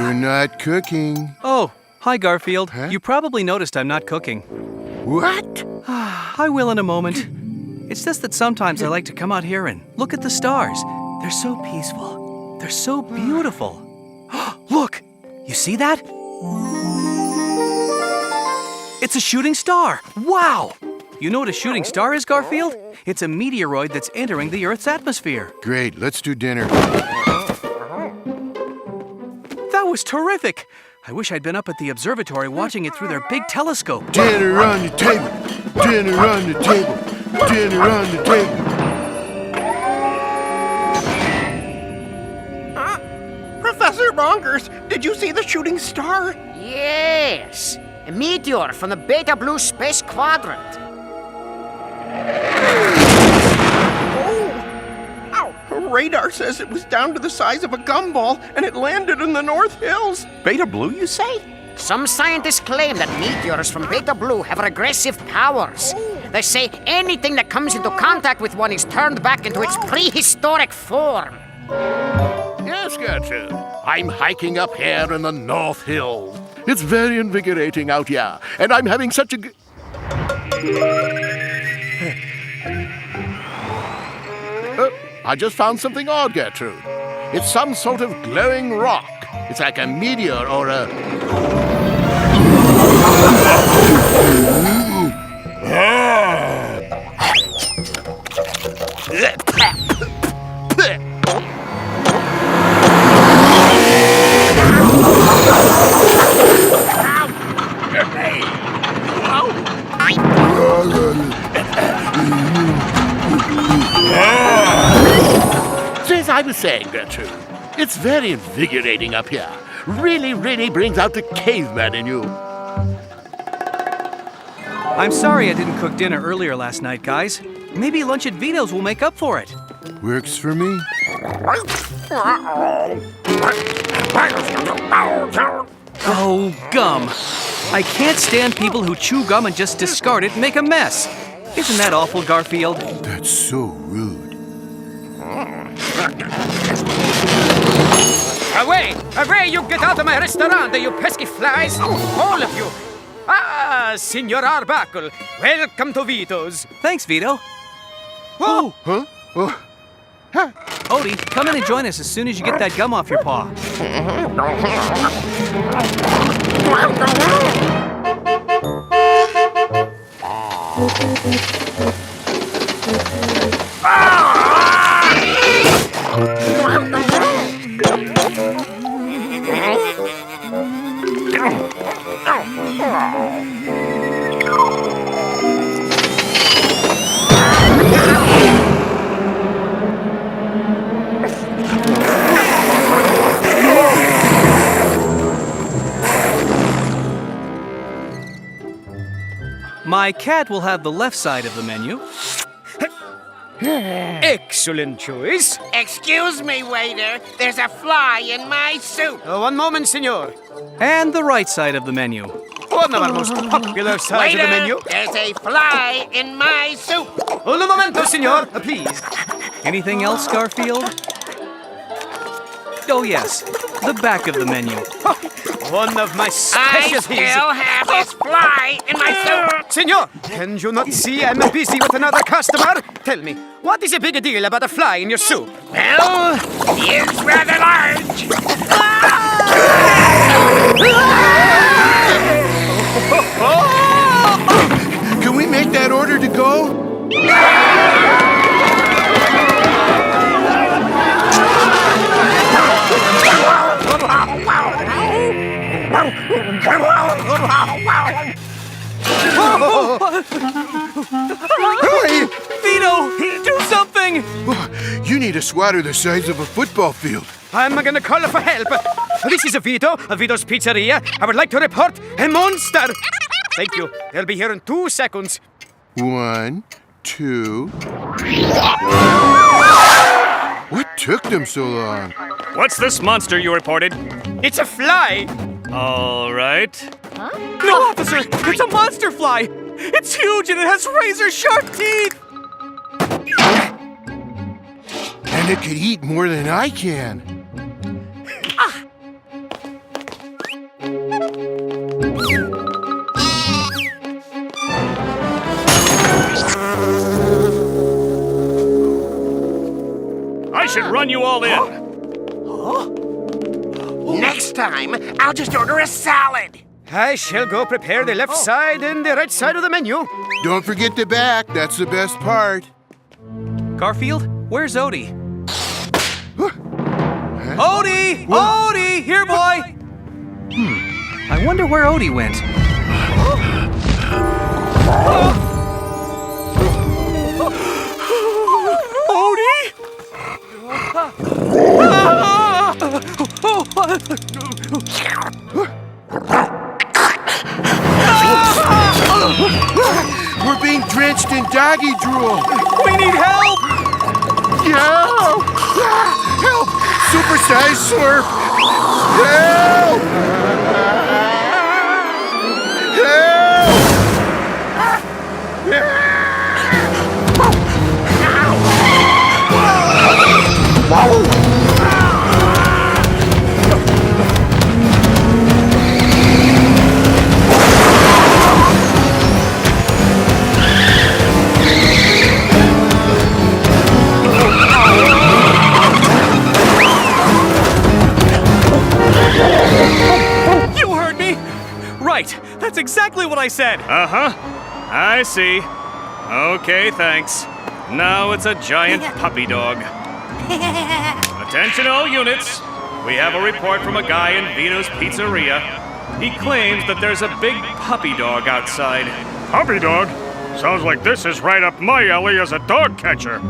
You're not cooking. Oh, hi, Garfield. Huh? You probably noticed I'm not cooking. What? I will in a moment. It's just that sometimes I like to come out here and look at the stars. They're so peaceful. They're so beautiful. Look! You see that? It's a shooting star! Wow! You know what a shooting star is, Garfield? It's a meteoroid that's entering the Earth's atmosphere. Great, let's do dinner. That was terrific! I wish I'd been up at the observatory watching it through their big telescope. Dinner on the table. Dinner on the table. Dinner on the table. Professor Bonkers, did you see the shooting star? Yes, a meteor from the Beta Blue Space Quadrant. Radar says it was down to the size of a gumball and it landed in the North Hills. Beta Blue, you say? Some scientists claim that meteors from Beta Blue have regressive powers. They say anything that comes into contact with one is turned back into its prehistoric form. Yes, Gertrude. I'm hiking up here in the North Hills. It's very invigorating out here, and I'm having such a I just found something odd, Gertrude. It's some sort of glowing rock. It's like a meteor or a... As I was saying, Gertrude, it's very invigorating up here. Really brings out the caveman in you. I'm sorry I didn't cook dinner earlier last night, guys. Maybe lunch at Vito's will make up for it. Works for me. Oh, gum. I can't stand people who chew gum and just discard it and make a mess. Isn't that awful, Garfield? That's so rude. Away, you get out of my restaurant, you pesky flies! All of you! Ah, Signor Arbuckle, welcome to Vito's. Thanks, Vito. Huh? Oh. Odie, come in and join us as soon as you get that gum off your paw. My cat will have the left side of the menu. Excellent choice. Excuse me, waiter. There's a fly in my soup. One moment, senor. And the right side of the menu. One of our most popular sides of the menu. There's a fly in my soup. Un momento, senor, please. Anything else, Garfield? Oh, yes. The back of the menu. One of my I specialties. still have this fly in my soup. Senor, can you not see I'm busy with another customer? Tell me, what is a big deal about a fly in your soup? Well, it's rather large. Can we make that order to go? Hey! Vito, do something! You need a swatter the size of a football field. I'm gonna call for help. This is Vito, Vito's Pizzeria. I would like to report a monster. Thank you. They'll be here in 2 seconds. 1, 2... What took them so long? What's this monster you reported? It's a fly. All right. No, officer! It's a monster fly! It's huge and it has razor-sharp teeth! And it could eat more than I can. I should run you all in. Next time, I'll just order a salad. I shall go prepare the left side and the right side of the menu. Don't forget the back. That's the best part. Garfield, where's Odie? Odie! Odie! Here, boy! I wonder where Odie went. We're being drenched in doggy drool. We need help! Help! Help! Supersized slurp! Help! You heard me! Right, that's exactly what I said! Uh-huh. I see. Okay, thanks. Now it's a giant puppy dog. Attention all units. We have a report from a guy in Vito's Pizzeria. He claims that there's a big puppy dog outside. Puppy dog? Sounds like this is right up my alley as a dog catcher.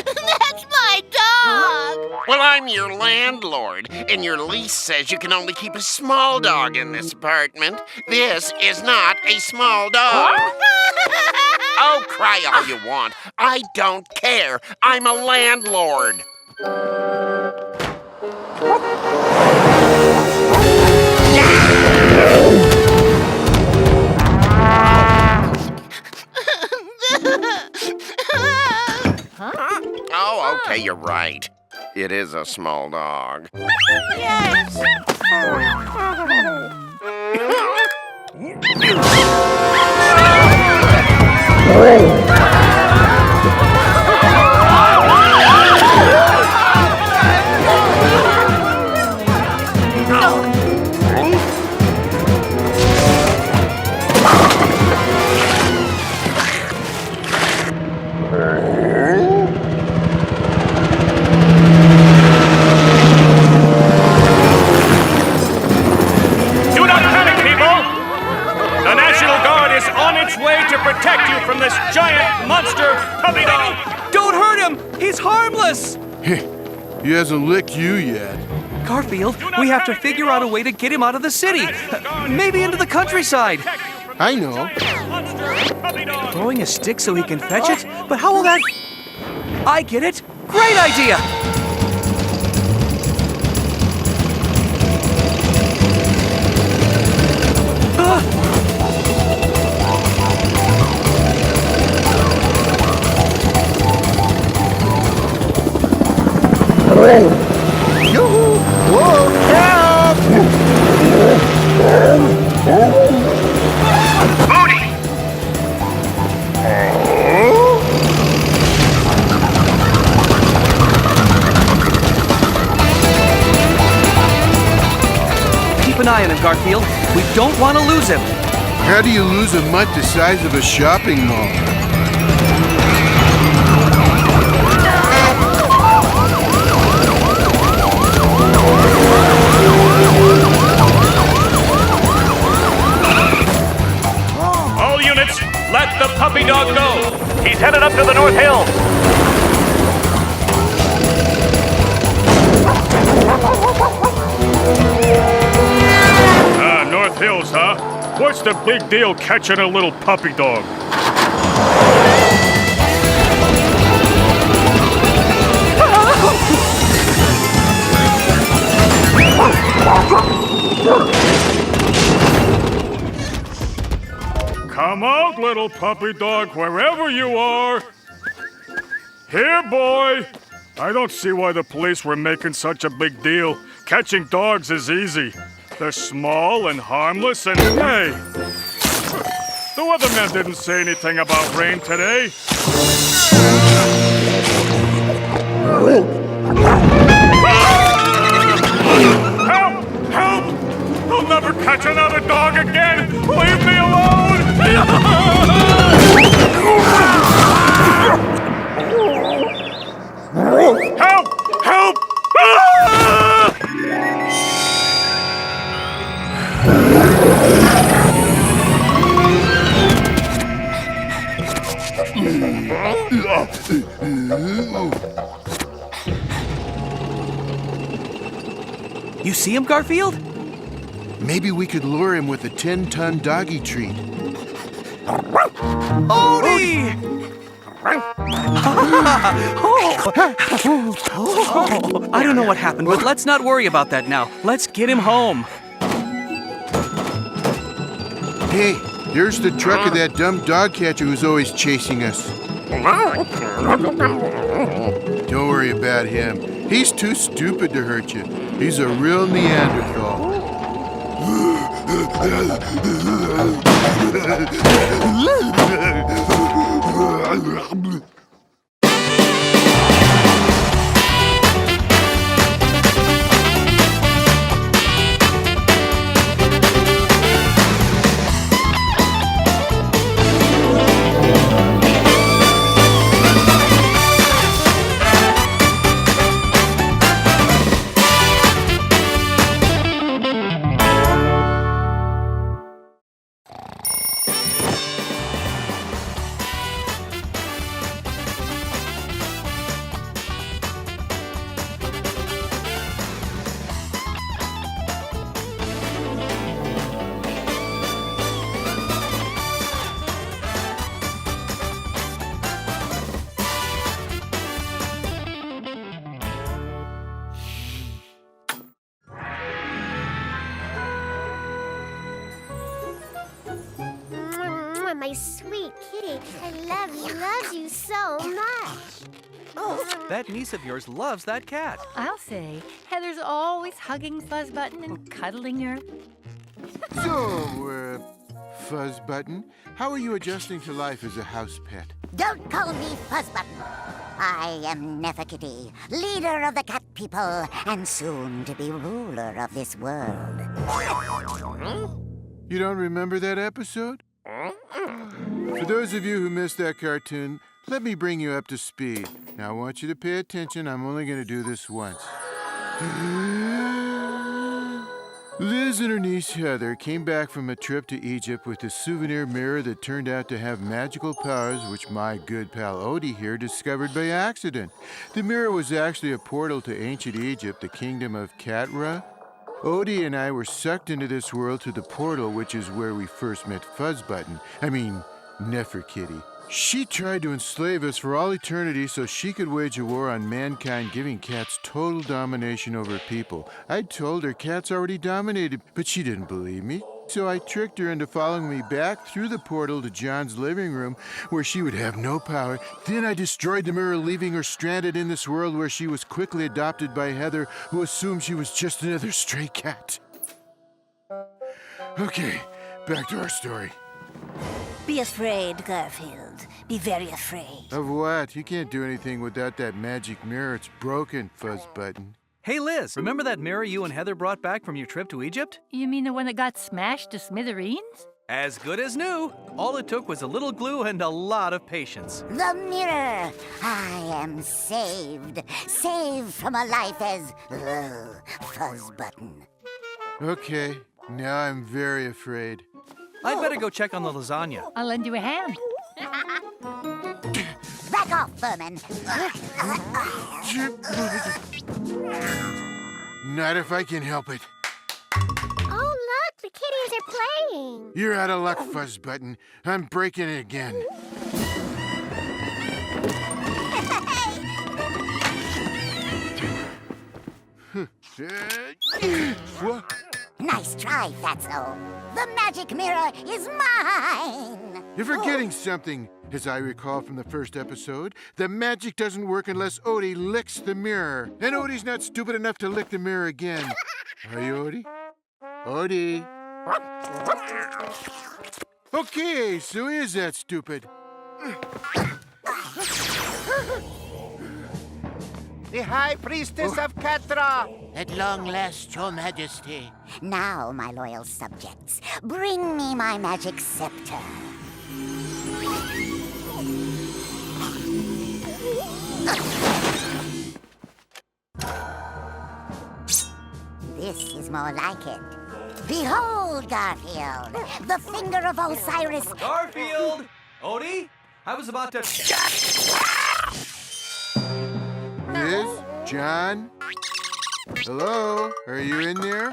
That's my dog! Well, I'm your landlord, and your lease says you can only keep a small dog in this apartment. This is not a small dog. Oh, cry all you want. I don't care. I'm a landlord. Oh, okay, you're right. It is a small dog. Yes! Do not panic, people! The National Guard is on its way to protect you from this giant monster puppy dog! Don't hurt him! He's harmless! He hasn't licked you yet. Garfield, we have to figure out a way to get him out of the city. Maybe into the countryside. I know. Throwing a stick so he can fetch it? But how will that... I get it! Great idea! Yoo-hoo! Whoa! Help! Keep an eye on him, Garfield. We don't want to lose him. How do you lose a mutt the size of a shopping mall? All units, let the puppy dog go! He's headed up to the North Hill! North Hills, huh? What's the big deal catching a little puppy dog? Come out, little puppy dog, wherever you are. Here, boy. I don't see why the police were making such a big deal. Catching dogs is easy. They're small and harmless and hey! The weatherman didn't say anything about rain today. Help! Help! I'll never catch another dog again! Leave me alone! Help! Help! Ah! You see him, Garfield? Maybe we could lure him with a 10-ton doggy treat. Odie! I don't know what happened, but let's not worry about that now. Let's get him home. Hey, there's the truck of that dumb dog catcher who's always chasing us. Don't worry about him. He's too stupid to hurt you. He's a real Neanderthal. My sweet kitty, I love you so much. Oh, that niece of yours loves that cat. I'll say, Heather's always hugging Fuzzbutton and cuddling her. So, Fuzzbutton, how are you adjusting to life as a house pet? Don't call me Fuzzbutton. I am Neferkitty, leader of the cat people, and soon to be ruler of this world. You don't remember that episode? For those of you who missed that cartoon, let me bring you up to speed. Now, I want you to pay attention. I'm only going to do this once. Liz and her niece Heather came back from a trip to Egypt with a souvenir mirror that turned out to have magical powers, which my good pal Odie here discovered by accident. The mirror was actually a portal to ancient Egypt, the kingdom of Catra. Odie and I were sucked into this world through the portal, which is where we first met Fuzzbutton. I mean, Neferkitty. She tried to enslave us for all eternity so she could wage a war on mankind, giving cats total domination over people. I told her cats already dominated, but she didn't believe me. So I tricked her into following me back through the portal to John's living room, where she would have no power. Then I destroyed the mirror, leaving her stranded in this world where she was quickly adopted by Heather, who assumed she was just another stray cat. Okay, back to our story. Be afraid, Garfield. Be very afraid. Of what? You can't do anything without that magic mirror. It's broken, Fuzzbutton. Hey, Liz, remember that mirror you and Heather brought back from your trip to Egypt? You mean the one that got smashed to smithereens? As good as new. All it took was a little glue and a lot of patience. The mirror! I am saved. Saved from a life as Fuzzbutton. Okay, now I'm very afraid. I'd better go check on the lasagna. I'll lend you a hand. Back off, vermin. Not if I can help it. Oh, look, the kitties are playing. You're out of luck, Fuzzbutton. I'm breaking it again. What? Nice try, Fatso. The magic mirror is mine. You're forgetting something. As I recall from the first episode, the magic doesn't work unless Odie licks the mirror. And Odie's not stupid enough to lick the mirror again. Are you, Odie? Odie? Okay, so he is that stupid. The High Priestess of Catra! At long last, Your Majesty. Now, my loyal subjects, bring me my magic scepter. This is more like it. Behold, Garfield, the finger of Osiris. Garfield! Odie? I was about to... Liz? John? Hello? Are you in there?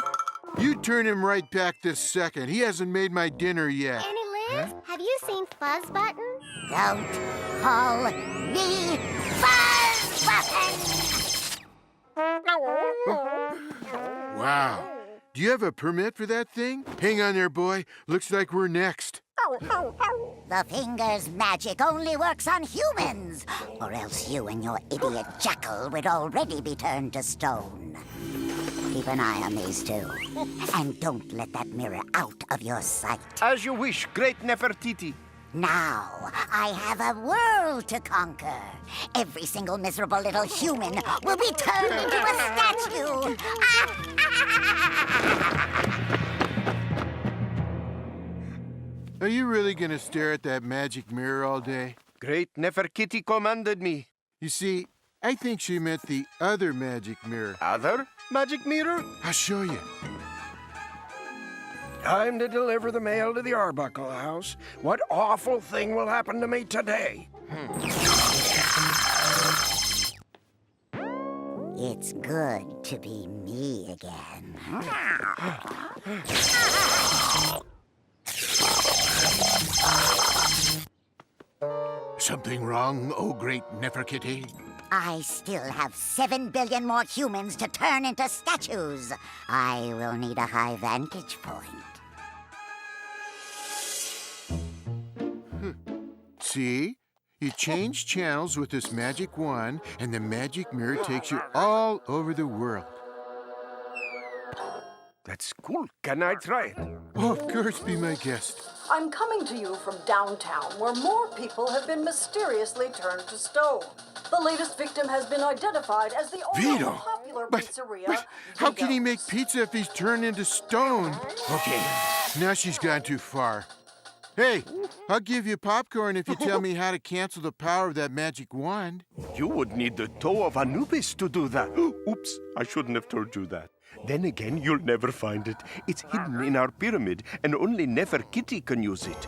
You turn him right back this second. He hasn't made my dinner yet. Annie Liz, have you seen Fuzz Button? Don't call me Fuzz Button! Wow. Do you have a permit for that thing? Hang on there, boy. Looks like we're next. The finger's magic only works on humans, or else you and your idiot jackal would already be turned to stone. Keep an eye on these two, and don't let that mirror out of your sight. As you wish, great Nefertiti. Now, I have a world to conquer. Every single miserable little human will be turned into a statue. Are you really going to stare at that magic mirror all day? Great Nefertiti commanded me. You see, I think she meant the other magic mirror. Other magic mirror? I'll show you. Time to deliver the mail to the Arbuckle house. What awful thing will happen to me today? It's good to be me again. Something wrong, oh great Neferkitty? I still have 7 billion more humans to turn into statues. I will need a high vantage point. See? You change channels with this magic wand, and the magic mirror takes you all over the world. That's cool. Can I try it? Oh, of course, be my guest. I'm coming to you from downtown, where more people have been mysteriously turned to stone. The latest victim has been identified as the owner of Vito! a popular But pizzeria. how can he make pizza if he's turned into stone? Okay, now she's gone too far. Hey, I'll give you popcorn if you tell me how to cancel the power of that magic wand. You would need the toe of Anubis to do that. Oops, I shouldn't have told you that. Then again, you'll never find it. It's hidden in our pyramid, and only Neferkitty can use it.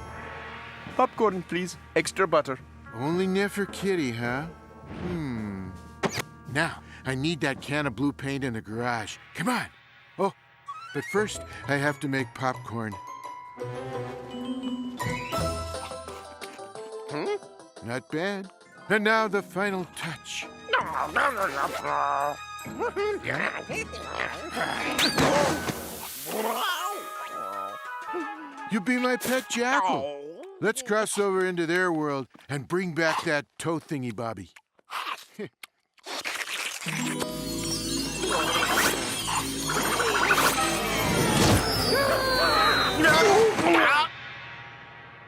Popcorn, please. Extra butter. Only Neferkitty, huh? Now, I need that can of blue paint in the garage. Come on. Oh, but first, I have to make popcorn. Not bad. And now the final touch. You be my pet jackal. Let's cross over into their world and bring back that toe thingy bobby.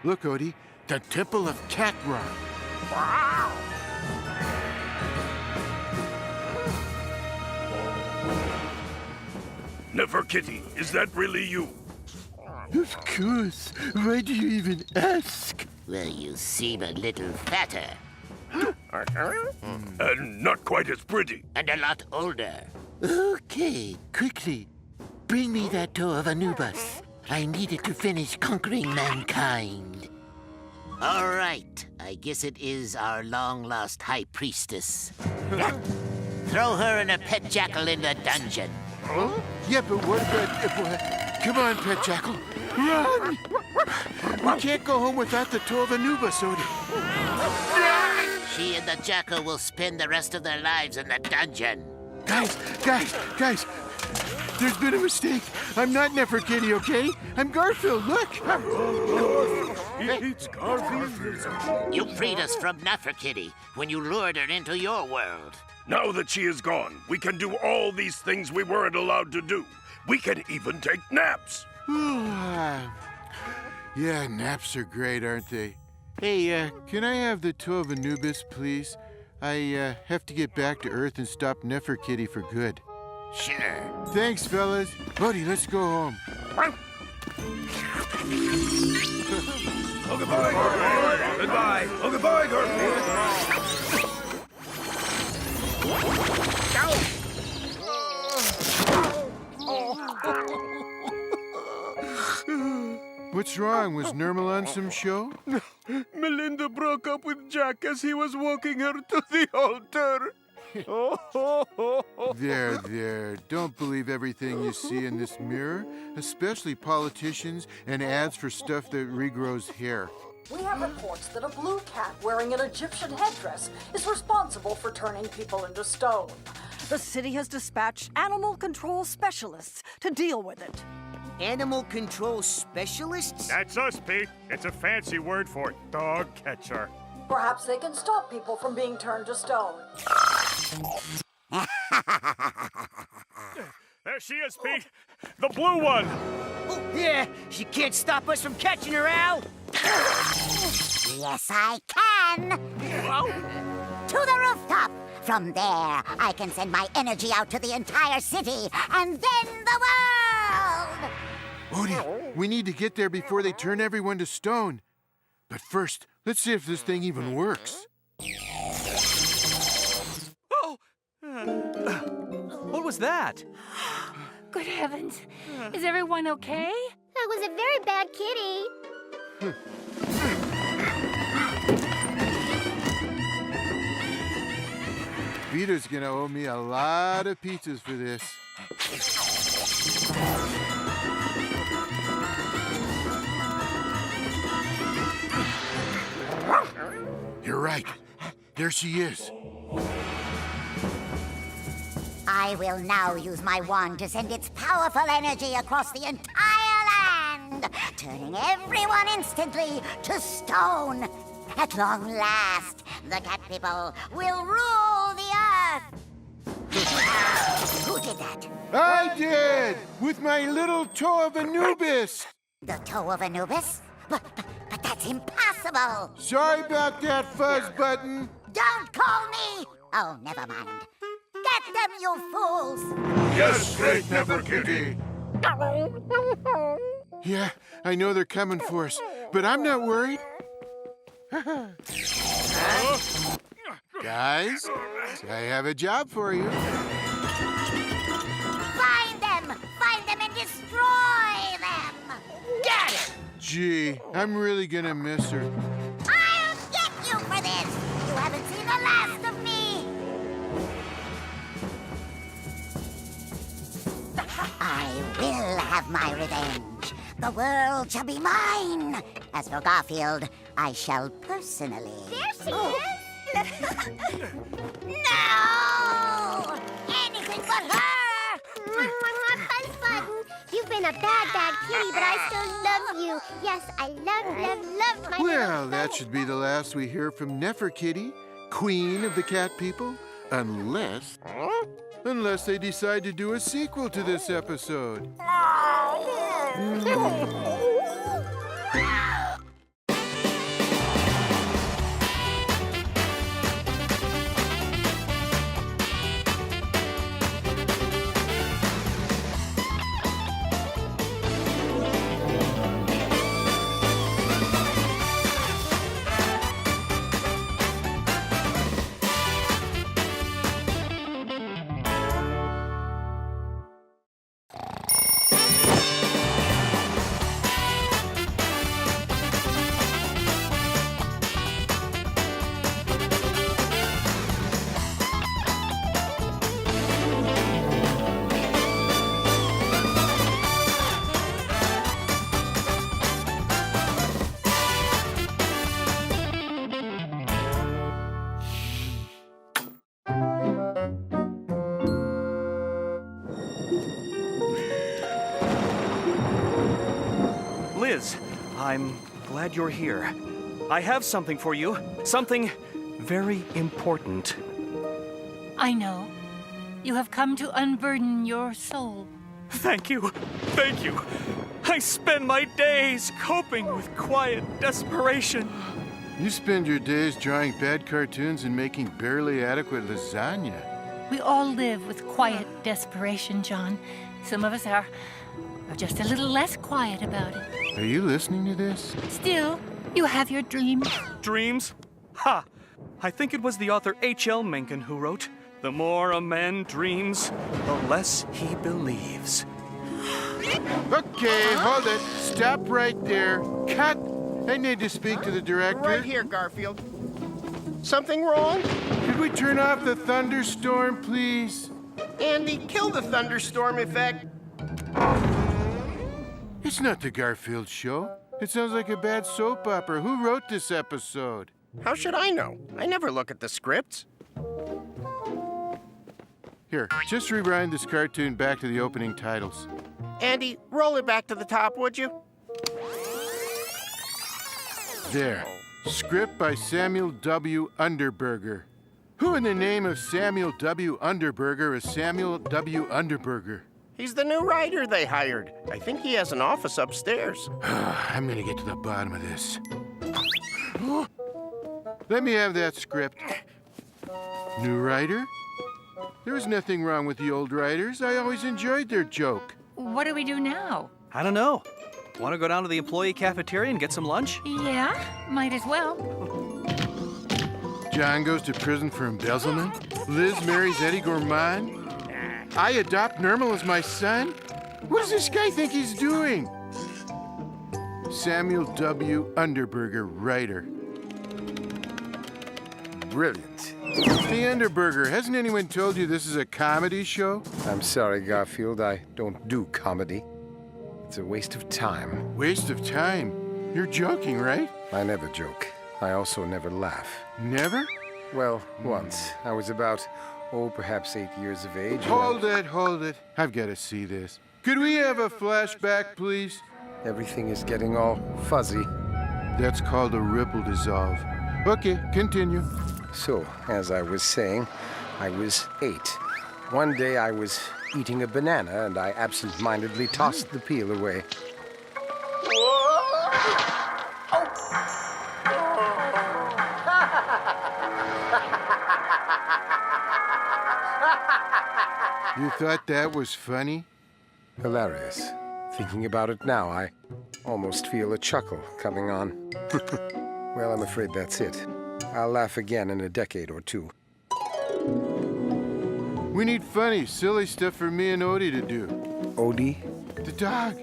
Look, Odie, the Temple of Cat Rock. Neferkitty, is that really you? Of course. Why do you even ask? Well, you seem a little fatter. And not quite as pretty. And a lot older. Okay, quickly. Bring me that toe of Anubis. I need it to finish conquering mankind. All right. I guess it is our long-lost high priestess. Throw her and a pet jackal in the dungeon. Huh? Yeah, but what about... Come on, pet jackal. Run! We can't go home without the toe of Anubis, Odie. She and the jackal will spend the rest of their lives in the dungeon. Guys! There's been a mistake. I'm not Nefertiti, okay? I'm Garfield, look! It's Garfield. You freed us from Nefertiti when you lured her into your world. Now that she is gone, we can do all these things we weren't allowed to do. We can even take naps. Yeah, naps are great, aren't they? Hey, can I have the toe of Anubis, please? I have to get back to Earth and stop Nefertiti for good. Sure. Thanks, fellas. Buddy, let's go home. Oh, goodbye, Garfield. Goodbye. Oh, goodbye, Garfield. What's wrong? Was Nirmal on some show? Melinda broke up with Jack as he was walking her to the altar. There. Don't believe everything you see in this mirror, especially politicians and ads for stuff that regrows hair. We have reports that a blue cat wearing an Egyptian headdress is responsible for turning people into stone. The city has dispatched animal control specialists to deal with it. Animal control specialists? That's us, Pete. It's a fancy word for dog catcher. Perhaps they can stop people from being turned to stone. There she is, Pete. The blue one. Oh, yeah, she can't stop us from catching her, Al. Yes, I can. To the rooftop. From there, I can send my energy out to the entire city and then the world. Odie, we need to get there before they turn everyone to stone. But first, let's see if this thing even works. Oh! What was that? Good heavens. Is everyone okay? That was a very bad kitty. Vita's gonna owe me a lot of pizzas for this. You're right. There she is. I will now use my wand to send its powerful energy across the entire land, turning everyone instantly to stone. At long last, the cat people will rule the earth. Who did that? I did! With my little toe of Anubis! The toe of Anubis? But that's impossible! Sorry about that, fuzz button. Don't call me! Oh, never mind. Get them, you fools! Yes, great Nefertiti. Yeah, I know they're coming for us, but I'm not worried. Guys, I have a job for you. Find them! Find them and destroy them! Got it! Gee, I'm really gonna miss her. I'll get you for this! You haven't seen the last of me! I will have my revenge. The world shall be mine. As for Garfield, I shall personally... There she is! No! Anything but her! Fuzz Button, you've been a bad kitty, but I still love you. Yes, I love my Well, that should be the last we hear from Nefertiti, queen of the cat people, unless they decide to do a sequel to this episode. I'm glad you're here. I have something for you. Something very important. I know. You have come to unburden your soul. Thank you. Thank you. I spend my days coping with quiet desperation. You spend your days drawing bad cartoons and making barely adequate lasagna. We all live with quiet desperation, John. Some of us are just a little less quiet about it. Are you listening to this? Still, you have your dreams. Dreams? Ha! I think it was the author H.L. Mencken who wrote, "The more a man dreams, the less he believes." Okay, hold it. Stop right there. Cut! I need to speak to the director. Right here, Garfield. Something wrong? Could we turn off the thunderstorm, please? Andy, kill the thunderstorm effect. It's not the Garfield Show. It sounds like a bad soap opera. Who wrote this episode? How should I know? I never look at the scripts. Here, just rewind this cartoon back to the opening titles. Andy, roll it back to the top, would you? There. Script by Samuel W. Underberger. Who in the name of Samuel W. Underberger is Samuel W. Underberger? He's the new writer they hired. I think he has an office upstairs. I'm gonna get to the bottom of this. Let me have that script. New writer? There was nothing wrong with the old writers. I always enjoyed their joke. What do we do now? I don't know. Want to go down to the employee cafeteria and get some lunch? Yeah, might as well. John goes to prison for embezzlement. Liz marries Eddie Gourmand. I adopt Nermal as my son. What does this guy think he's doing? Samuel W. Underberger, writer. Brilliant. Hey, Underberger, hasn't anyone told you this is a comedy show? I'm sorry, Garfield. I don't do comedy. It's a waste of time. Waste of time? You're joking, right? I never joke. I also never laugh. Never? Well, once. I was about, perhaps 8 years of age. Hold it. I've got to see this. Could we have a flashback, please? Everything is getting all fuzzy. That's called a ripple dissolve. Okay, continue. So, as I was saying, I was 8. One day I was eating a banana and I absent-mindedly tossed the peel away. You thought that was funny? Hilarious. Thinking about it now, I almost feel a chuckle coming on. Well, I'm afraid that's it. I'll laugh again in a decade or two. We need funny, silly stuff for me and Odie to do. Odie? The dog.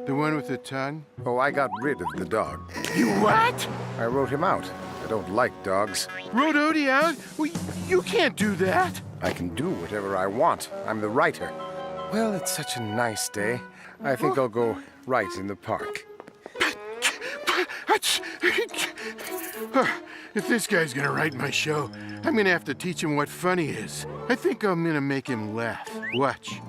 The one with the tongue. Oh, I got rid of the dog. You what? I wrote him out. I don't like dogs. Wrote Odie out? Well, you can't do that. I can do whatever I want. I'm the writer. Well, it's such a nice day. I think I'll go write in the park. If this guy's gonna write my show, I'm gonna have to teach him what funny is. I think I'm gonna make him laugh. Watch.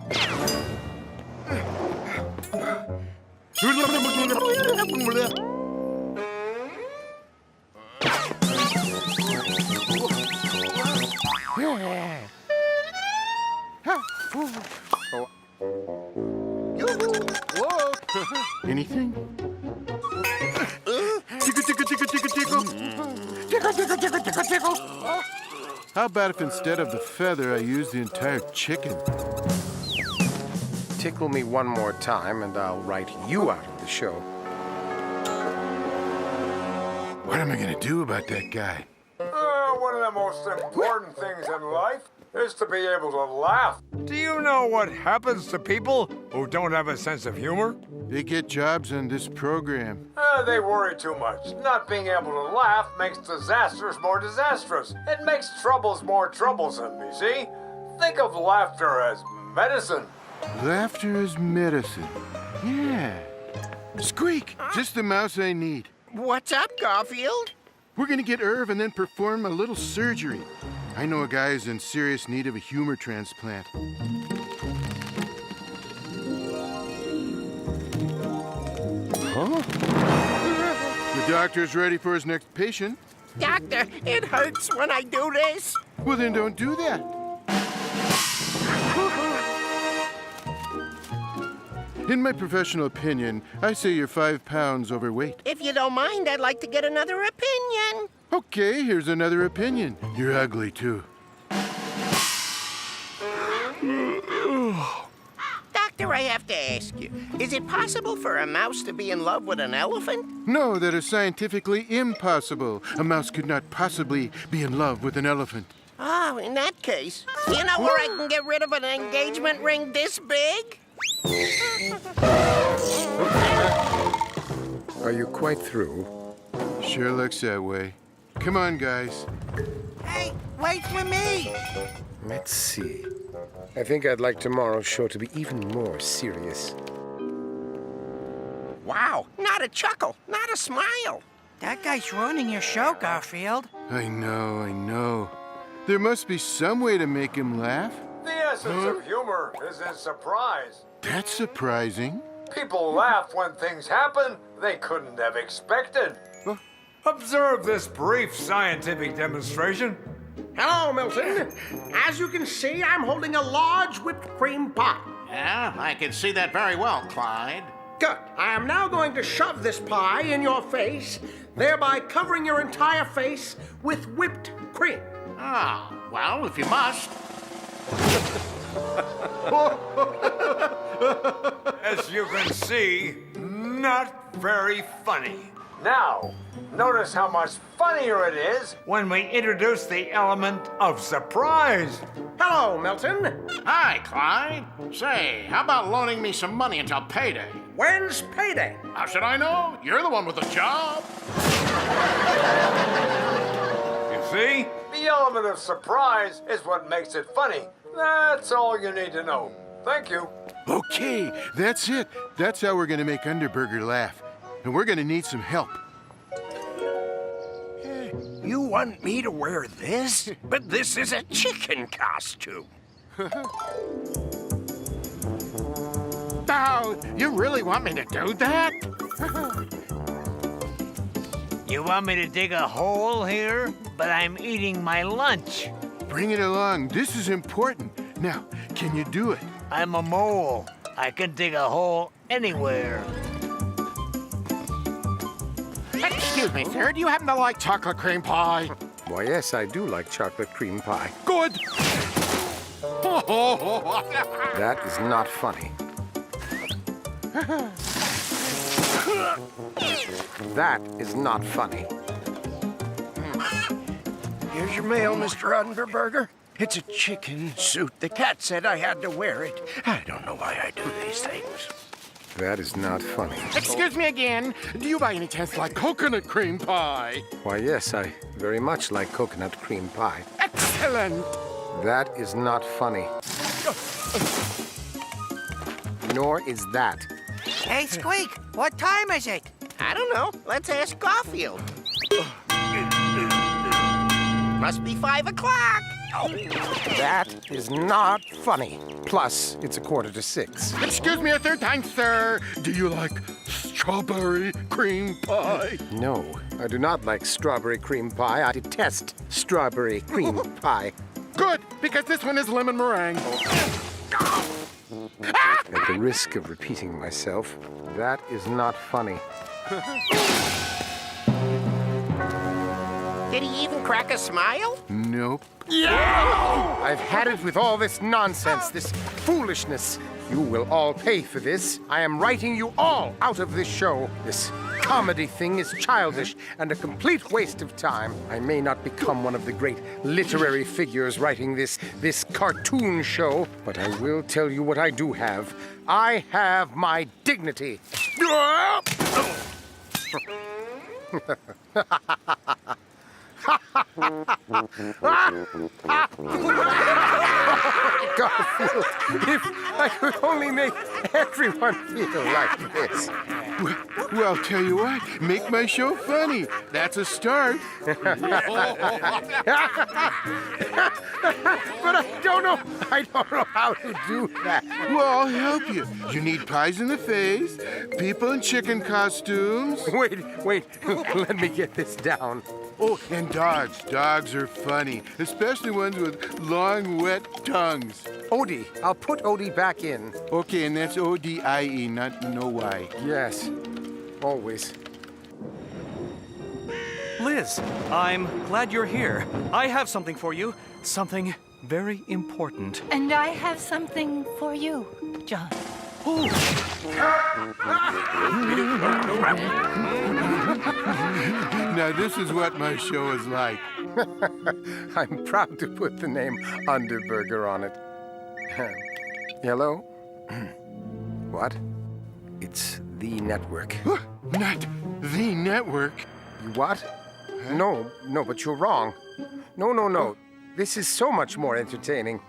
Anything? Tickle. How about if instead of the feather, I use the entire chicken? Tickle me one more time and I'll write you out of the show. What am I gonna do about that guy? One of the most important things in life is to be able to laugh. Do you know what happens to people who don't have a sense of humor? They get jobs on this program. They worry too much. Not being able to laugh makes disasters more disastrous. It makes troubles more troublesome, you see? Think of laughter as medicine. Laughter is medicine. Yeah. Squeak! Just the mouse I need. What's up, Garfield? We're gonna get Irv and then perform a little surgery. I know a guy who's in serious need of a humor transplant. Huh? doctor's ready for his next patient. Doctor, it hurts when I do this. Well, then don't do that. In my professional opinion, I say you're 5 pounds overweight. If you don't mind, I'd like to get another opinion. Okay, here's another opinion. You're ugly, too. Doctor, I have to ask you, is it possible for a mouse to be in love with an elephant? No, that is scientifically impossible. A mouse could not possibly be in love with an elephant. Oh, in that case, you know where I can get rid of an engagement ring this big? Are you quite through? Sure looks that way. Come on, guys. Hey, wait for me! Let's see. I think I'd like tomorrow's show to be even more serious. Wow, not a chuckle, not a smile. That guy's ruining your show, Garfield. I know. There must be some way to make him laugh. The essence of humor is in surprise. That's surprising. People laugh when things happen they couldn't have expected. Observe this brief scientific demonstration. Hello, Milton. As you can see, I'm holding a large whipped cream pie. Yeah, I can see that very well, Clyde. Good. I am now going to shove this pie in your face, thereby covering your entire face with whipped cream. Ah, well, if you must. As you can see, not very funny. Now, notice how much funnier it is when we introduce the element of surprise. Hello, Milton. Hi, Clyde. Say, how about loaning me some money until payday? When's payday? How should I know? You're the one with the job. You see? The element of surprise is what makes it funny. That's all you need to know. Thank you. Okay, that's it. That's how we're gonna make Underburger laugh. And we're gonna need some help. You want me to wear this? But this is a chicken costume. Oh, you really want me to do that? You want me to dig a hole here? But I'm eating my lunch. Bring it along. This is important. Now, can you do it? I'm a mole. I can dig a hole anywhere. Excuse me, sir. Do you happen to like chocolate cream pie? Why, yes, I do like chocolate cream pie. Good. That is not funny. That is not funny. Here's your mail, Mr. Underburger. It's a chicken suit. The cat said I had to wear it. I don't know why I do these things. That is not funny. Excuse me again. Do you by any chance like coconut cream pie? Why, yes, I very much like coconut cream pie. Excellent. That is not funny. Nor is that. Hey, Squeak, what time is it? I don't know. Let's ask Garfield. Must be 5 o'clock. That is not funny. Plus, it's 5:45. Excuse me a third time, sir. Do you like strawberry cream pie? No, I do not like strawberry cream pie. I detest strawberry cream pie. Good, because this one is lemon meringue. At the risk of repeating myself, that is not funny. Did he even crack a smile? Nope. Yeah! I've had it with all this nonsense, this foolishness. You will all pay for this. I am writing you all out of this show. This comedy thing is childish and a complete waste of time. I may not become one of the great literary figures writing this cartoon show, but I will tell you what I do have. I have my dignity. Garfield, if I could only make everyone feel like this. Well, tell you what, make my show funny. That's a start. But I don't know how to do that. Well, I'll help you. You need pies in the face, people in chicken costumes. Wait, let me get this down. Oh, and dogs. Dogs are funny, especially ones with long, wet tongues. Odie. I'll put Odie back in. Okay, and that's O-D-I-E, not no-Y. Yes, always. Liz, I'm glad you're here. I have something for you. Something very important. And I have something for you, John. Now, this is what my show is like. I'm proud to put the name Underburger on it. Hello? What? It's the network. Not the network. What? No, but you're wrong. No. This is so much more entertaining.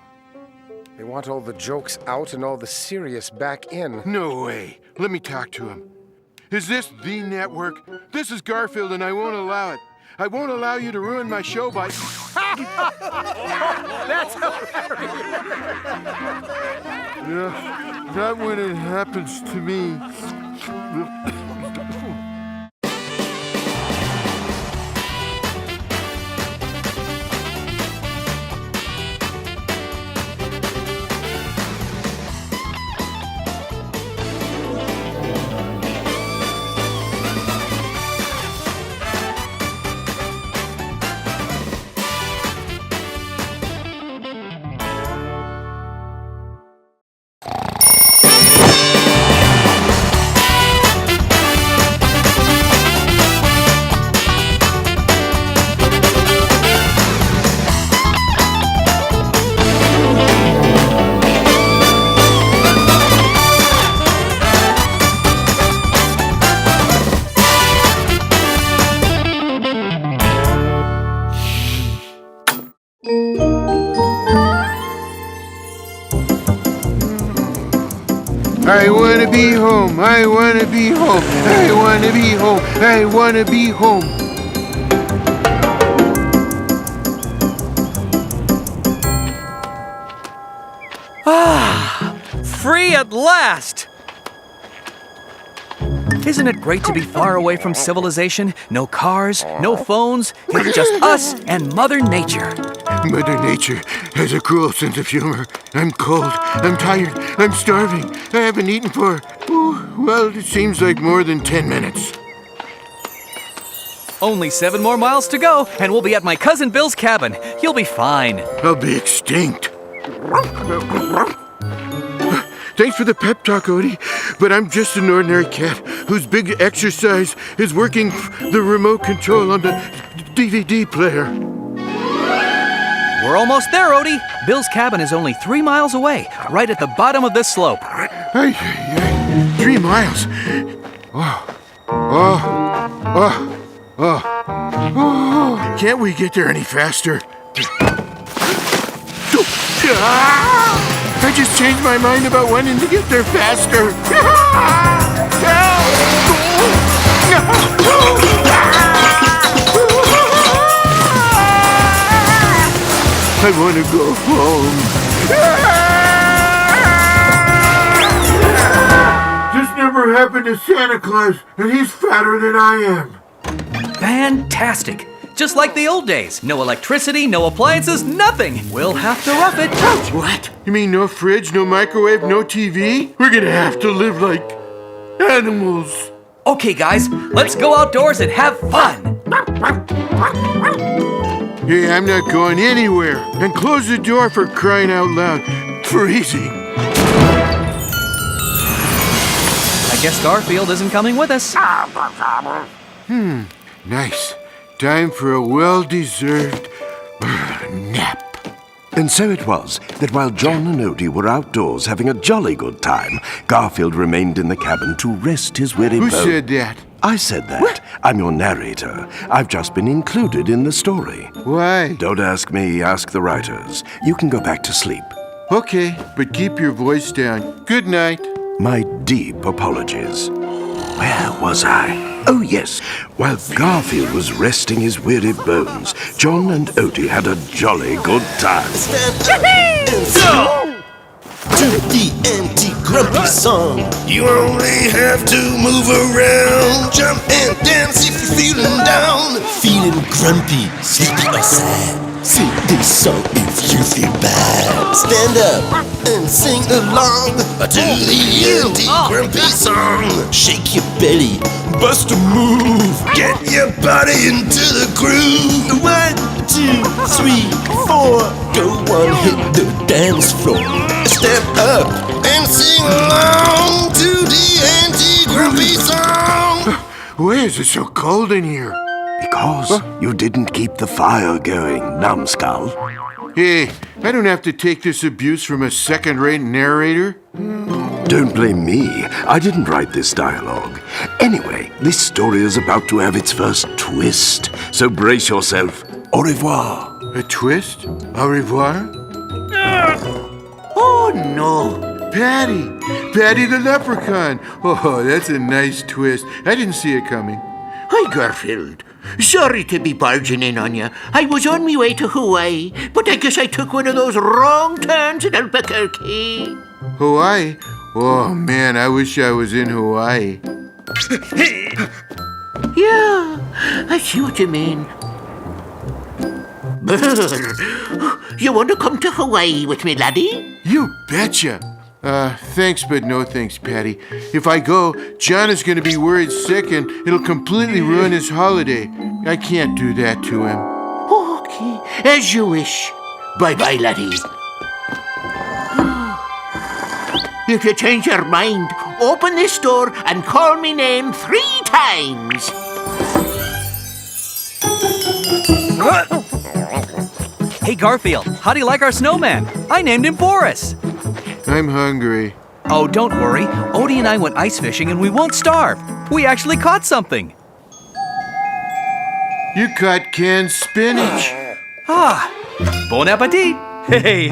They want all the jokes out and all the serious back in. No way. Let me talk to him. Is this the network? This is Garfield, and I won't allow it. I won't allow you to ruin my show by... That's hilarious. Yeah, not when it happens to me. I wanna be home, I wanna be home, I wanna be home, I wanna be home. Ah, free at last! Isn't it great to be far away from civilization? No cars, no phones, it's just us and Mother Nature. Mother Nature has a cruel sense of humor. I'm cold, I'm tired, I'm starving. I haven't eaten for, well, it seems like more than 10 minutes. Only 7 more miles to go, and we'll be at my cousin Bill's cabin. You'll be fine. I'll be extinct. Thanks for the pep talk, Odie, but I'm just an ordinary cat whose big exercise is working the remote control on the DVD player. We're almost there, Odie. Bill's cabin is only 3 miles away, right at the bottom of this slope. 3 miles? Can't we get there any faster? I just changed my mind about wanting to get there faster. I want to go home. This never happened to Santa Claus, and he's fatter than I am. Fantastic. Just like the old days. No electricity, no appliances, nothing. We'll have to rough it. What? You mean no fridge, no microwave, no TV? We're gonna have to live like animals. Okay, guys, let's go outdoors and have fun. Hey, I'm not going anywhere. And close the door, for crying out loud. Freezing. I guess Garfield isn't coming with us. Nice. Time for a well-deserved nap. And so it was that while John and Odie were outdoors having a jolly good time, Garfield remained in the cabin to rest his weary bones. Who said that? I said that. What? I'm your narrator. I've just been included in the story. Why? Don't ask me, ask the writers. You can go back to sleep. Okay, but keep your voice down. Good night. My deep apologies. Where was I? Oh, yes. While Garfield was resting his weary bones, John and Odie had a jolly good time. To the anti-grumpy song, you only have to move around, jump and dance if you're feeling down, feeling grumpy, sleepy or sad. Sing this song if you feel bad. Stand up and sing along to the anti-grumpy song. Shake your belly, bust a move, get your body into the groove. 1, 2, 3, 4, go on, hit the dance floor. Step up and sing along to the anti-grumpy song. Why is it so cold in here? Because you didn't keep the fire going, numbskull. Hey, I don't have to take this abuse from a second-rate narrator. Don't blame me. I didn't write this dialogue. Anyway, this story is about to have its first twist. So brace yourself. Au revoir. A twist? Au revoir? Oh, no. Patty! Patty the leprechaun! Oh, that's a nice twist. I didn't see it coming. Hi, Garfield. Sorry to be barging in on you. I was on my way to Hawaii, but I guess I took one of those wrong turns in Albuquerque. Hawaii? Oh, man, I wish I was in Hawaii. Yeah, I see what you mean. You want to come to Hawaii with me, laddie? You betcha. Thanks, but no thanks, Patty. If I go, John is going to be worried sick and it'll completely ruin his holiday. I can't do that to him. Okay, as you wish. Bye-bye, laddie. If you change your mind, open this door and call me name 3 times. Hey, Garfield, how do you like our snowman? I named him Boris. I'm hungry. Oh, don't worry. Odie and I went ice fishing and we won't starve. We actually caught something. You caught canned spinach. Ah, bon appetit. Hey.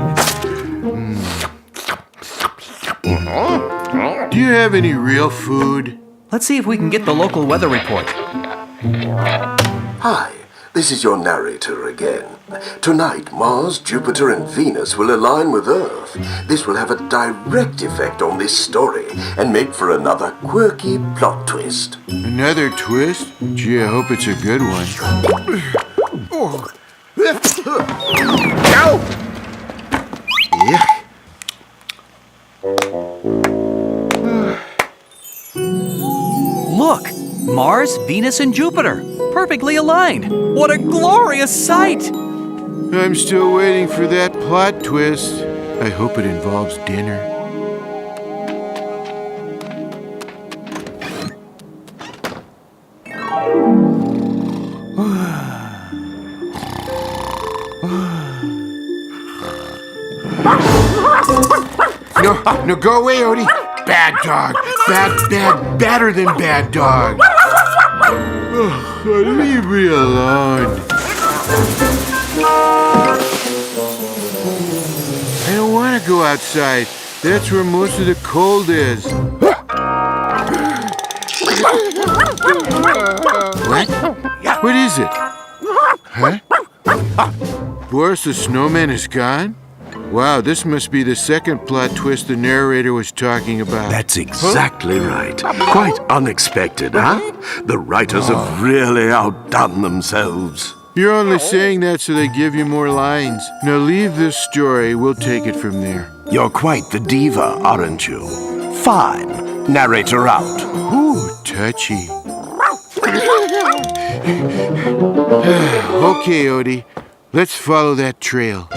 Do you have any real food? Let's see if we can get the local weather report. Hi, this is your narrator again. Tonight, Mars, Jupiter, and Venus will align with Earth. This will have a direct effect on this story and make for another quirky plot twist. Another twist? Gee, I hope it's a good one. Look, Mars, Venus, and Jupiter. Perfectly aligned. What a glorious sight! I'm still waiting for that plot twist. I hope it involves dinner. No, go away, Odie. Bad dog. Badder than bad dog. Oh, leave me alone. I don't want to go outside. That's where most of the cold is. What? What is it? Huh? Boris the snowman is gone? Wow, this must be the second plot twist the narrator was talking about. That's exactly right. Quite unexpected, huh? The writers have really outdone themselves. You're only saying that so they give you more lines. Now leave this story. We'll take it from there. You're quite the diva, aren't you? Fine. Narrator out. Ooh, touchy. Okay, Odie. Let's follow that trail.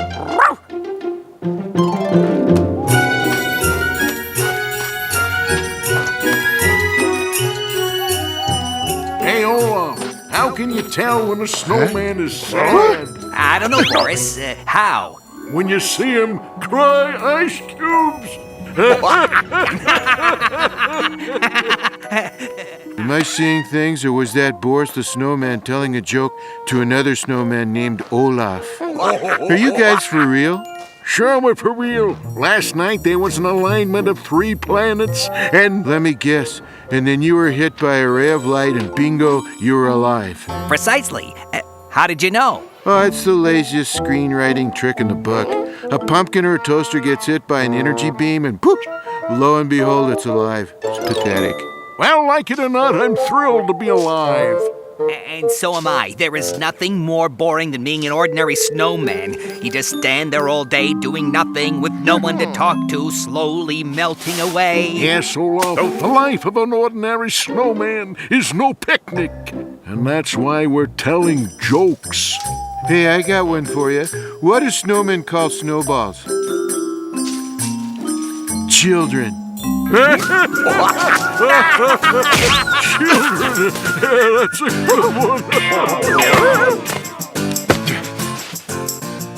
Hey, Olaf, how can you tell when a snowman is sad? I don't know, Boris. How? When you see him cry ice cubes. Am I seeing things, or was that Boris the snowman telling a joke to another snowman named Olaf? Are you guys for real? Sure, but for real. Last night there was an alignment of 3 planets, and Let me guess. And then you were hit by a ray of light, and bingo, you were alive. Precisely. How did you know? Oh, it's the laziest screenwriting trick in the book. A pumpkin or a toaster gets hit by an energy beam, and poof, lo and behold, it's alive. It's pathetic. well, like it or not, I'm thrilled to be alive. And so am I. There is nothing more boring than being an ordinary snowman. You just stand there all day doing nothing with no one to talk to, slowly melting away. Yes, Olaf, the life of an ordinary snowman is no picnic. And that's why we're telling jokes. Hey, I got one for you. What do snowmen call snowballs? Children. Children. That's a good one.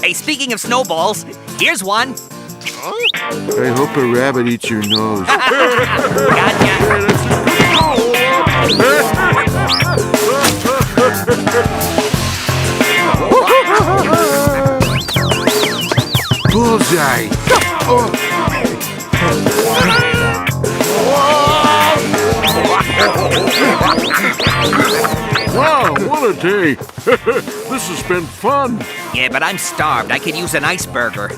Hey, speaking of snowballs, here's one. I hope a rabbit eats your nose. Bullseye! Oh. Wow, what a day. This has been fun. Yeah, but I'm starved. I could use an iceberger.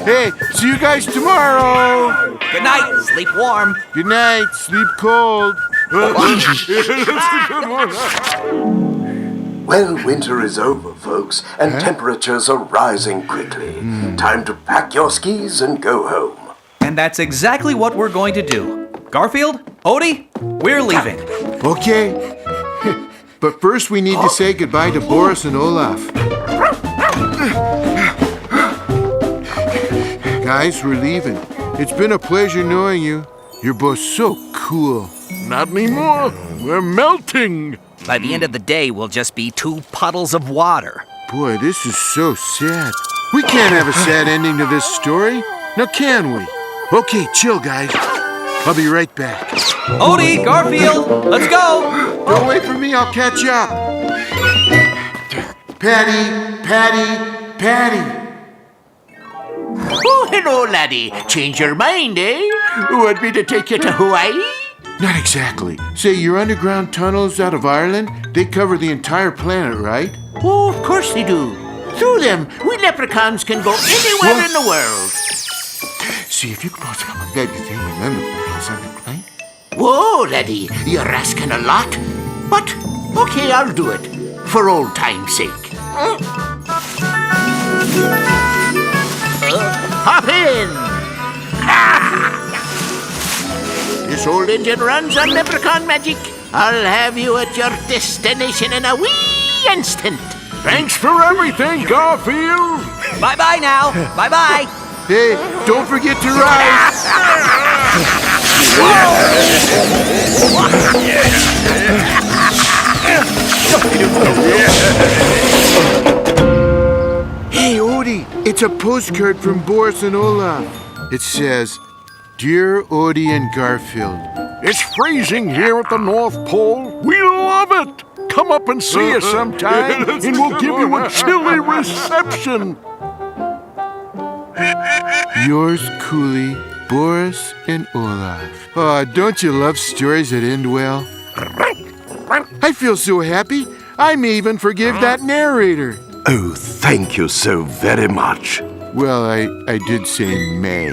Hey, see you guys tomorrow. Good night. Sleep warm. Good night. Sleep cold. That's a good one. Well, winter is over, folks, and temperatures are rising quickly. Time to pack your skis and go home. And that's exactly what we're going to do. Garfield, Odie, we're leaving. Okay. But first we need to say goodbye to Boris and Olaf. Guys, we're leaving. It's been a pleasure knowing you. You're both so cool. Not anymore. We're melting. By the end of the day, we'll just be 2 puddles of water. Boy, this is so sad. We can't have a sad ending to this story. Now can we? Okay, chill, guys. I'll be right back. Odie, Garfield, let's go. Don't wait for me, I'll catch up. Patty. Oh, hello, laddie. Change your mind, eh? Want me to take you to Hawaii? Not exactly. Say, your underground tunnels out of Ireland, they cover the entire planet, right? Oh, of course they do. Through them, we leprechauns can go anywhere in the world. See, if you could put some of everything, remember, something, right? Whoa, laddie, you're asking a lot. But, okay, I'll do it. For old time's sake. Hop in! This old engine runs on leprechaun magic. I'll have you at your destination in a wee instant. Thanks for everything, Garfield. Bye-bye now. Bye-bye. Hey, don't forget to ride. Hey, Odie, it's a postcard from Boris and Olaf. It says, Dear Odie and Garfield. It's freezing here at the North Pole. We love it. Come up and see us sometime, and we'll give you a chilly reception. Yours coolly, Boris and Olaf. Oh, don't you love stories that end well? I feel so happy, I may even forgive that narrator. Oh, thank you so very much. Well, I did say may.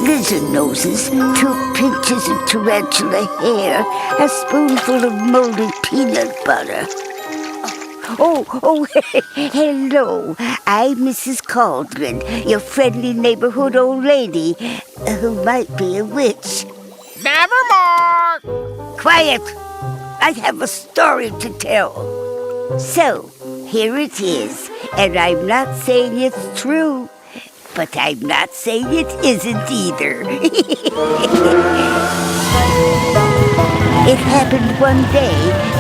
lizard noses, 2 pinches of tarantula hair, a spoonful of moldy peanut butter. Oh, hello. I'm Mrs. Cauldron, your friendly neighborhood old lady, who might be a witch. Nevermore! Quiet! I have a story to tell. So, here it is, and I'm not saying it's true, but I'm not saying it isn't either. It happened one day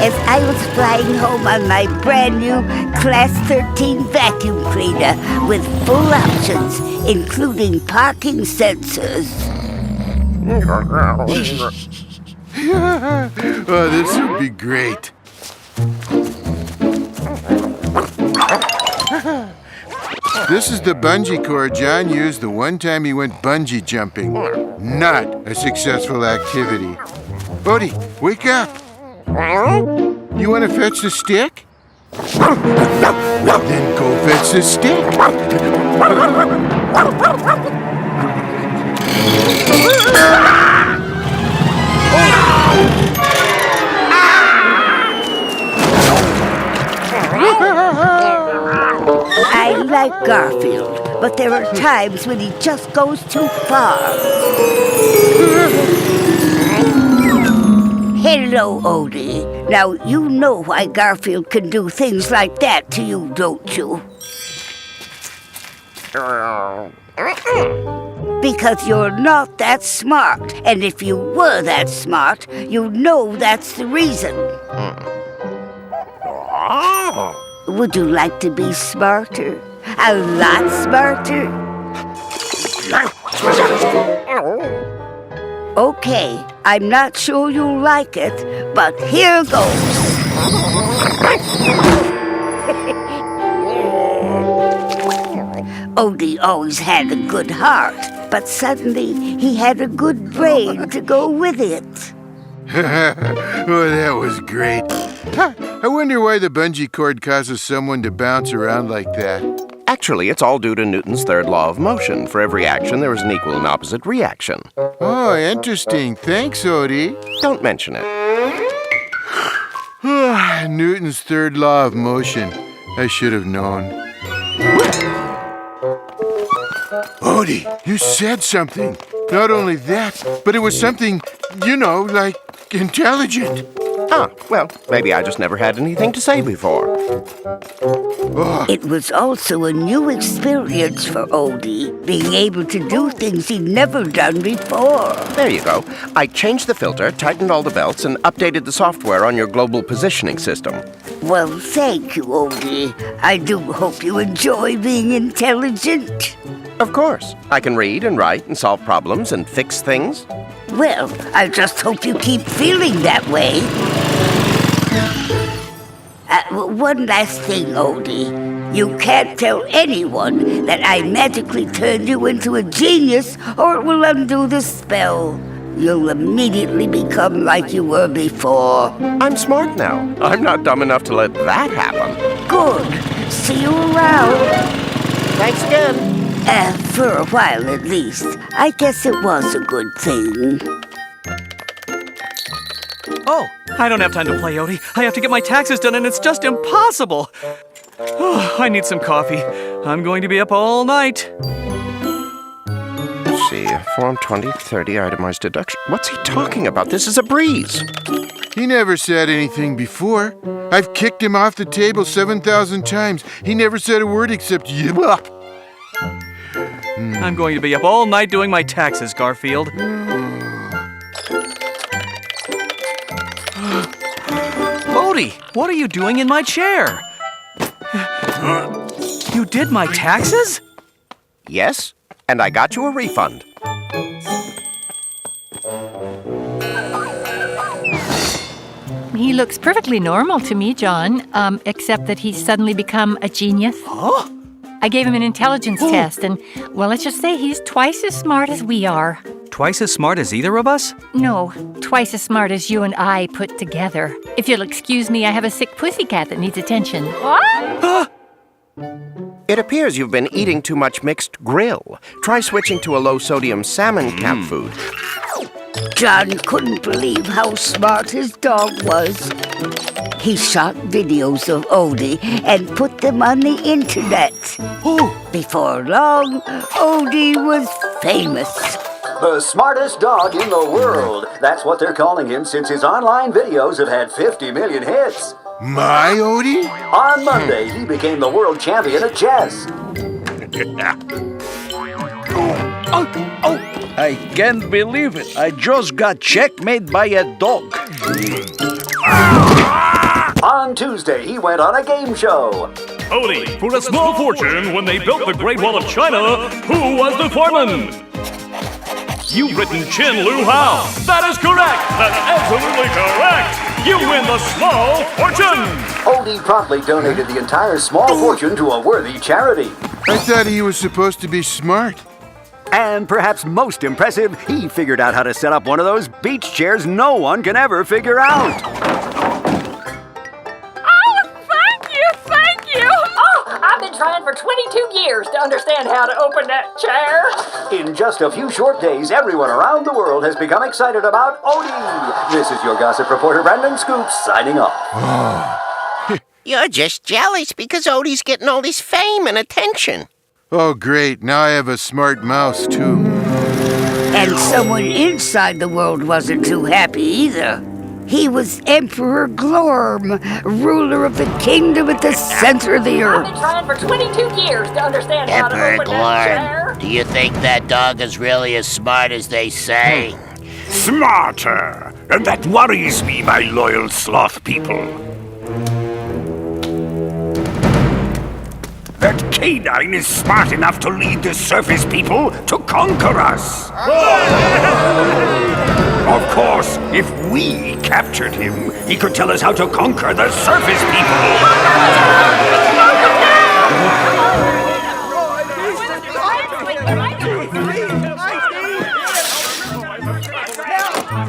as I was flying home on my brand new Class 13 vacuum cleaner with full options, including parking sensors. Oh, this would be great. This is the bungee cord John used the one time he went bungee jumping. Not a successful activity. Odie, wake up! You want to fetch the stick? Then go fetch the stick. I like Garfield, but there are times when he just goes too far. Hello, Odie. Now, you know why Garfield can do things like that to you, don't you? Because you're not that smart. And if you were that smart, you'd know that's the reason. Would you like to be smarter? A lot smarter? Okay, I'm not sure you'll like it, but here goes. Odie always had a good heart, but suddenly he had a good brain to go with it. Oh, that was great. I wonder why the bungee cord causes someone to bounce around like that. Actually, it's all due to Newton's third law of motion. For every action, there is an equal and opposite reaction. Oh, interesting. Thanks, Odie. Don't mention it. Newton's third law of motion. I should have known. Odie, you said something. Not only that, but it was something, like intelligent. Ah, well, maybe I just never had anything to say before. It was also a new experience for Odie, being able to do things he'd never done before. There you go. I changed the filter, tightened all the belts, and updated the software on your global positioning system. Well, thank you, Odie. I do hope you enjoy being intelligent. Of course. I can read and write and solve problems and fix things. Well, I just hope you keep feeling that way. One last thing, Odie. You can't tell anyone that I magically turned you into a genius, or it will undo the spell. You'll immediately become like you were before. I'm smart now. I'm not dumb enough to let that happen. Good. See you around. Thanks again. For a while at least. I guess it was a good thing. Oh, I don't have time to play, Odie. I have to get my taxes done, and it's just impossible. Oh, I need some coffee. I'm going to be up all night. Let's see, Form 2030 itemized deduction. What's he talking about? This is a breeze. He never said anything before. I've kicked him off the table 7,000 times. He never said a word except I'm going to be up all night doing my taxes, Garfield. Odie, what are you doing in my chair? You did my taxes? Yes, and I got you a refund. He looks perfectly normal to me, John, except that he's suddenly become a genius. Huh? I gave him an intelligence test, and, well, let's just say he's twice as smart as we are. Twice as smart as either of us? No, twice as smart as you and I put together. If you'll excuse me, I have a sick pussycat that needs attention. What? It appears you've been eating too much mixed grill. Try switching to a low-sodium salmon cat food. John couldn't believe how smart his dog was. He shot videos of Odie and put them on the internet. Before long, Odie was famous. The smartest dog in the world. That's what they're calling him since his online videos have had 50 million hits. My Odie? On Monday, he became the world champion at chess. I can't believe it. I just got checkmate by a dog. On Tuesday, he went on a game show. Odie, for a small fortune, when they built the Great Wall of China, who was the foreman? You've written Chin Lu Hao. That is correct. That's absolutely correct. You win the small fortune. Odie promptly donated the entire small fortune to a worthy charity. I thought he was supposed to be smart. And perhaps most impressive, he figured out how to set up one of those beach chairs no one can ever figure out. Thank you! Oh, I've been trying for 22 years to understand how to open that chair. In just a few short days, everyone around the world has become excited about Odie. This is your gossip reporter, Brandon Scoops, signing off. You're just jealous because Odie's getting all this fame and attention. Oh, great. Now I have a smart mouse, too. And someone inside the world wasn't too happy either. He was Emperor Glorm, ruler of the kingdom at the center of the earth. I've been trying for 22 years to understand how to open that chair. Do you think that dog is really as smart as they say? Smarter! And that worries me, my loyal sloth people. That canine is smart enough to lead the surface people to conquer us. Of course, if we captured him, he could tell us how to conquer the surface people.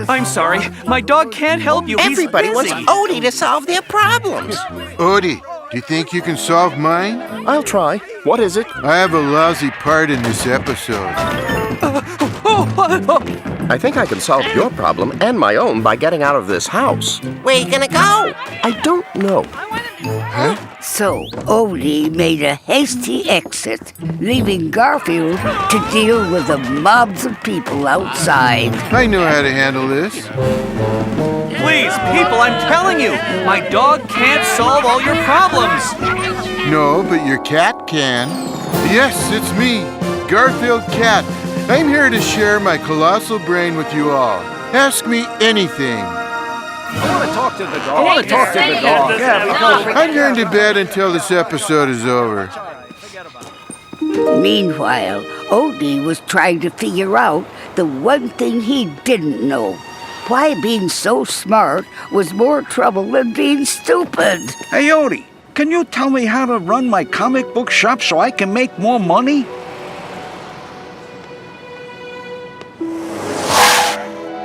I'm sorry. My dog can't help you. Everybody He's wants busy. Odie to solve their problems. Odie, do you think you can solve mine? I'll try. What is it? I have a lousy part in this episode. I think I can solve your problem and my own by getting out of this house. Where you gonna go? I don't know. Huh? So Odie made a hasty exit, leaving Garfield to deal with the mobs of people outside. I know how to handle this. Please, people, I'm telling you, my dog can't solve all your problems. No, but your cat can. Yes, it's me, Garfield Cat. I'm here to share my colossal brain with you all. Ask me anything. I want to talk to the dog. I'm going to bed until this episode is over. Meanwhile, Odie was trying to figure out the one thing he didn't know. Why being so smart was more trouble than being stupid. Hey, Odie, can you tell me how to run my comic book shop so I can make more money?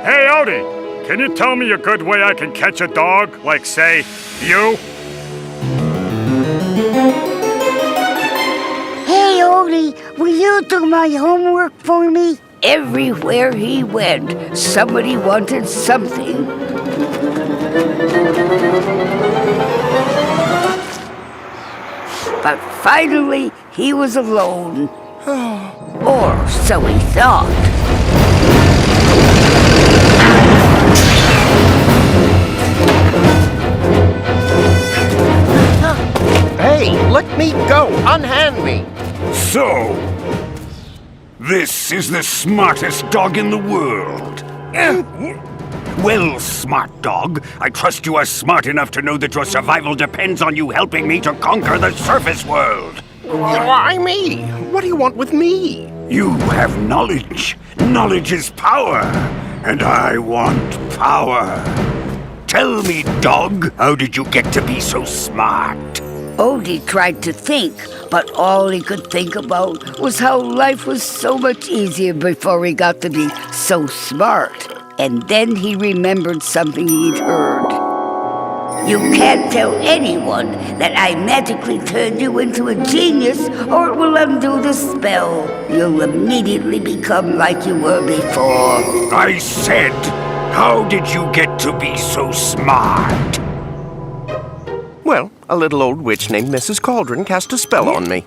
Hey, Odie, can you tell me a good way I can catch a dog? Like, say, you? Hey, Odie, will you do my homework for me? Everywhere he went, somebody wanted something. But finally, he was alone. Or so he thought. Hey, let me go! Unhand me! So, this is the smartest dog in the world. Well, smart dog, I trust you are smart enough to know that your survival depends on you helping me to conquer the surface world. Why me? What do you want with me? You have knowledge. Knowledge is power. And I want power. Tell me, dog, how did you get to be so smart? Odie tried to think, but all he could think about was how life was so much easier before he got to be so smart. And then he remembered something he'd heard. You can't tell anyone that I magically turned you into a genius, or it will undo the spell. You'll immediately become like you were before. I said, how did you get to be so smart? Well, a little old witch named Mrs. Cauldron cast a spell on me.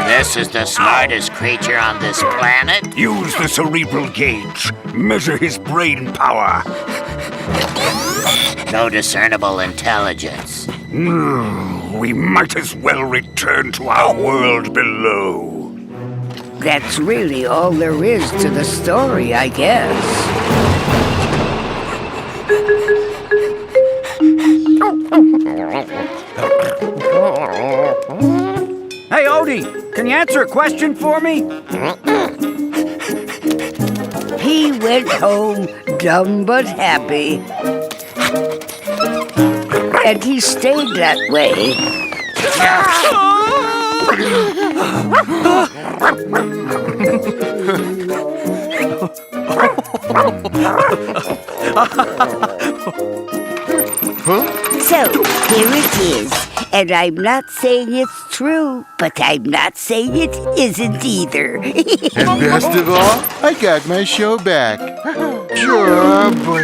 This is the smartest creature on this planet. Use the cerebral gauge. Measure his brain power. No discernible intelligence. We might as well return to our world below. That's really all there is to the story, I guess. Hey, Odie, can you answer a question for me? He went home dumb but happy. And he stayed that way. So, here it is. And I'm not saying it's true, but I'm not saying it isn't either. And best of all, I got my show back. Sure, boy.